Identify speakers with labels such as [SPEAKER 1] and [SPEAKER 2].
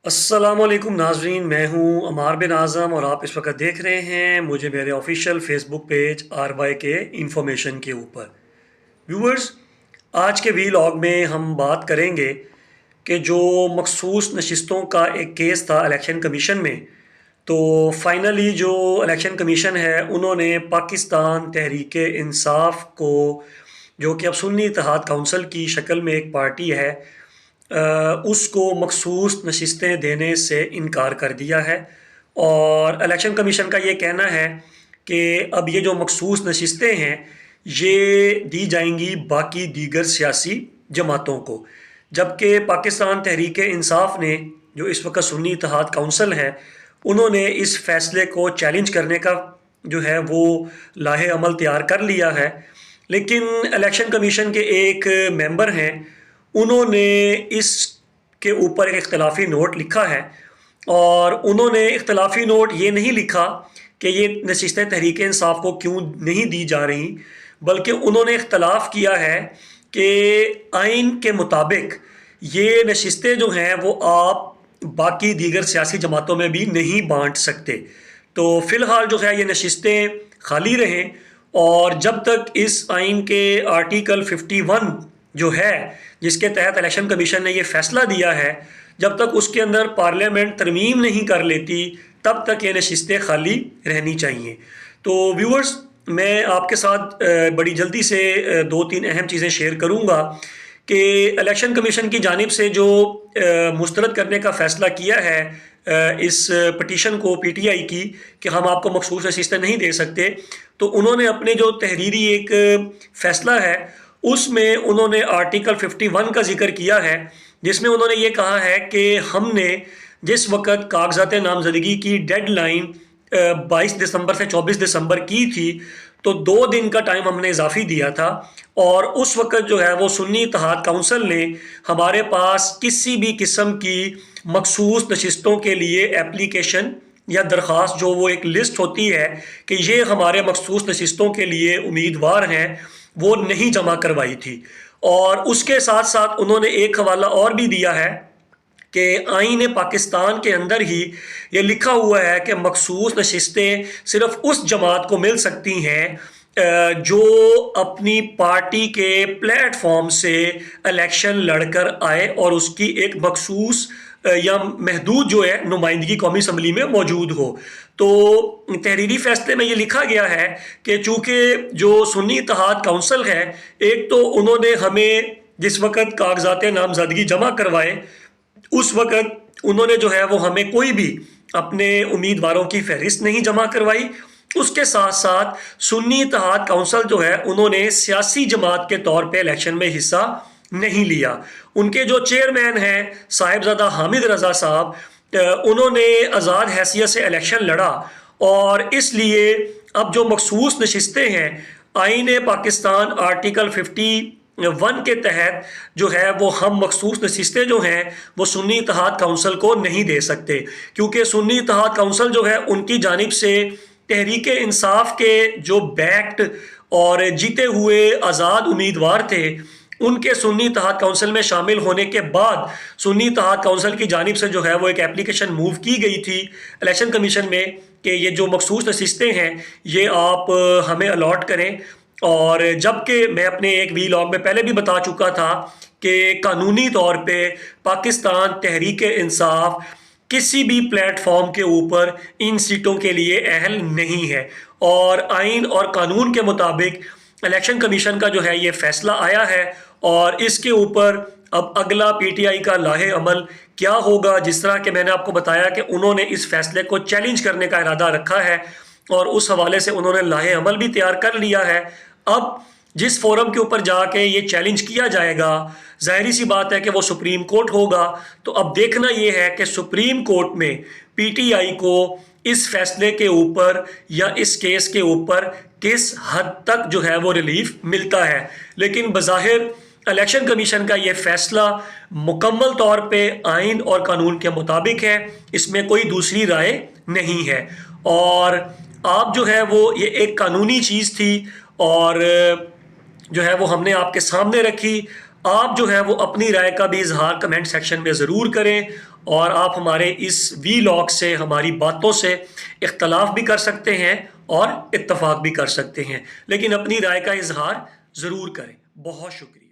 [SPEAKER 1] अस्सलामुअलैकुम नाजरीन, मैं हूं अमार बिन आज़म और आप इस वक्त देख रहे हैं मुझे मेरे ऑफिशियल फेसबुक पेज RY के इंफॉर्मेशन के ऊपर। व्यूअर्स, आज के वीलॉग में हम बात करेंगे कि जो मखसूस नशिस्तों का एक केस था इलेक्शन कमीशन में, तो फाइनली जो इलेक्शन कमीशन है उन्होंने पाकिस्तान तहरीक इंसाफ को, जो कि अब सुन्नी इत्तेहाद काउंसिल की शक्ल में एक पार्टी है, उसको मखसूस नशिस्तें देने से इनकार कर दिया है। और इलेक्शन कमीशन का ये कहना है कि अब ये जो मखसूस नशिस्तें हैं ये दी जाएंगी बाकी दीगर सियासी जमातों को, जबकि पाकिस्तान तहरीक इंसाफ ने, जो इस वक्त सुन्नी इत्तेहाद काउंसिल है, उन्होंने इस फैसले को चैलेंज करने का जो है वो लाहे अमल तैयार कर लिया है। लेकिन इलेक्शन कमीशन के एक मेंबर हैं, उन्होंने इसके ऊपर एक इख्तलाफी नोट लिखा है। और उन्होंने इख्तलाफी नोट ये नहीं लिखा कि ये नशिस्तें तहरीक इंसाफ को क्यों नहीं दी जा रही, बल्कि उन्होंने इख्तलाफ किया है कि आइन के मुताबिक ये नशिस्तें जो हैं वो आप बाकी दीगर सियासी जमातों में भी नहीं बांट सकते। तो फ़िलहाल जो है ये नशिस्तें खाली रहें, और जब तक इस आइन के आर्टिकल 51 जो है, जिसके तहत इलेक्शन कमीशन ने ये फ़ैसला दिया है, जब तक उसके अंदर पार्लियामेंट तरमीम नहीं कर लेती तब तक ये नशिस्तें खाली रहनी चाहिए। तो व्यूअर्स, मैं आपके साथ बड़ी जल्दी से दो तीन अहम चीज़ें शेयर करूँगा कि इलेक्शन कमीशन की जानिब से जो मुस्तरद करने का फ़ैसला किया है इस पटिशन को PTI की, कि हम आपको मखसूस नशिस्तें नहीं दे सकते, तो उन्होंने अपने जो तहरीरी एक फ़ैसला है उसमें उन्होंने आर्टिकल 51 का जिक्र किया है, जिसमें उन्होंने ये कहा है कि हमने जिस वक़्त कागज़ात नामज़दगी की डेडलाइन 22 दिसंबर से 24 दिसंबर की थी, तो 2 दिन का टाइम हमने इजाफी दिया था। और उस वक़्त जो है वो सुन्नी इत्तेहाद काउंसिल ने हमारे पास किसी भी किस्म की मखसूस नशिस्तों के लिए एप्लीकेशन या दरख्वास्त, जो वो एक लिस्ट होती है कि ये हमारे मखसूस नशिस्तों के लिए उम्मीदवार हैं, वो नहीं जमा करवाई थी। और उसके साथ साथ उन्होंने एक हवाला और भी दिया है कि आईन पाकिस्तान के अंदर ही ये लिखा हुआ है कि मखसूस नशिस्तें सिर्फ उस जमात को मिल सकती हैं जो अपनी पार्टी के प्लेटफॉर्म से इलेक्शन लड़कर आए और उसकी एक मखसूस या महदूद जो है नुमाइंदगी कौमी असम्बली में मौजूद हो। तो तहरीरी फैसले में ये लिखा गया है कि चूँकि जो सुन्नी इत्तेहाद काउंसिल है, एक तो उन्होंने हमें जिस वक़्त कागज़ात नामज़दगी जमा करवाए उस वक़्त उन्होंने जो है वो हमें कोई भी अपने उम्मीदवारों की फहरिस्त नहीं जमा करवाई। उसके साथ साथ सुन्नी इत्तेहाद काउंसिल जो है उन्होंने सियासी जमात के तौर पे इलेक्शन में हिस्सा नहीं लिया। उनके जो चेयरमैन हैं साहिबजादा हामिद रज़ा साहब, उन्होंने आज़ाद हैसियत से इलेक्शन लड़ा, और इसलिए अब जो मखसूस नशिस्तें हैं आईन पाकिस्तान आर्टिकल 51 के तहत जो है वो हम मखसूस नशिस्तें जो हैं वो सुन्नी इत्तेहाद काउंसिल को नहीं दे सकते, क्योंकि सुन्नी इत्तेहाद काउंसिल जो है उनकी जानिब से तहरीक इंसाफ के जो बैक्ड और जीते हुए आज़ाद उम्मीदवार थे, उनके सुन्नी इत्तेहाद काउंसिल में शामिल होने के बाद सुन्नी इत्तेहाद काउंसिल की जानिब से जो है वो एक एप्लीकेशन मूव की गई थी इलेक्शन कमीशन में कि ये जो मखसूस नशिस्तें हैं ये आप हमें अलॉट करें। और जबकि मैं अपने एक वीलॉग में पहले भी बता चुका था कि कानूनी तौर पे पाकिस्तान तहरीक इंसाफ किसी भी प्लेटफॉर्म के ऊपर इन सीटों के लिए अहल नहीं है, और आइन और कानून के मुताबिक इलेक्शन कमीशन का जो है ये फैसला आया है, और इसके ऊपर अब अगला PTI का लाहे अमल क्या होगा। जिस तरह के मैंने आपको बताया कि उन्होंने इस फैसले को चैलेंज करने का इरादा रखा है, और उस हवाले से उन्होंने लाहे अमल भी तैयार कर लिया है। अब जिस फोरम के ऊपर जाके ये चैलेंज किया जाएगा, जाहिर सी बात है कि वो सुप्रीम कोर्ट होगा। तो अब देखना ये है कि सुप्रीम कोर्ट में PTI को इस फैसले के ऊपर या इस केस के ऊपर किस हद तक जो है वो रिलीफ मिलता है। लेकिन बज़ाहिर इलेक्शन कमीशन का ये फैसला मुकम्मल तौर पे आइन और कानून के मुताबिक है, इसमें कोई दूसरी राय नहीं है। और आप जो है वो ये एक कानूनी चीज़ थी और जो है वो हमने आपके सामने रखी। आप जो है वो अपनी राय का भी इजहार कमेंट सेक्शन में ज़रूर करें, और आप हमारे इस वीलॉग से, हमारी बातों से इख्तलाफ भी कर सकते हैं और इत्तफाक भी कर सकते हैं, लेकिन अपनी राय का इजहार ज़रूर करें। बहुत शुक्रिया।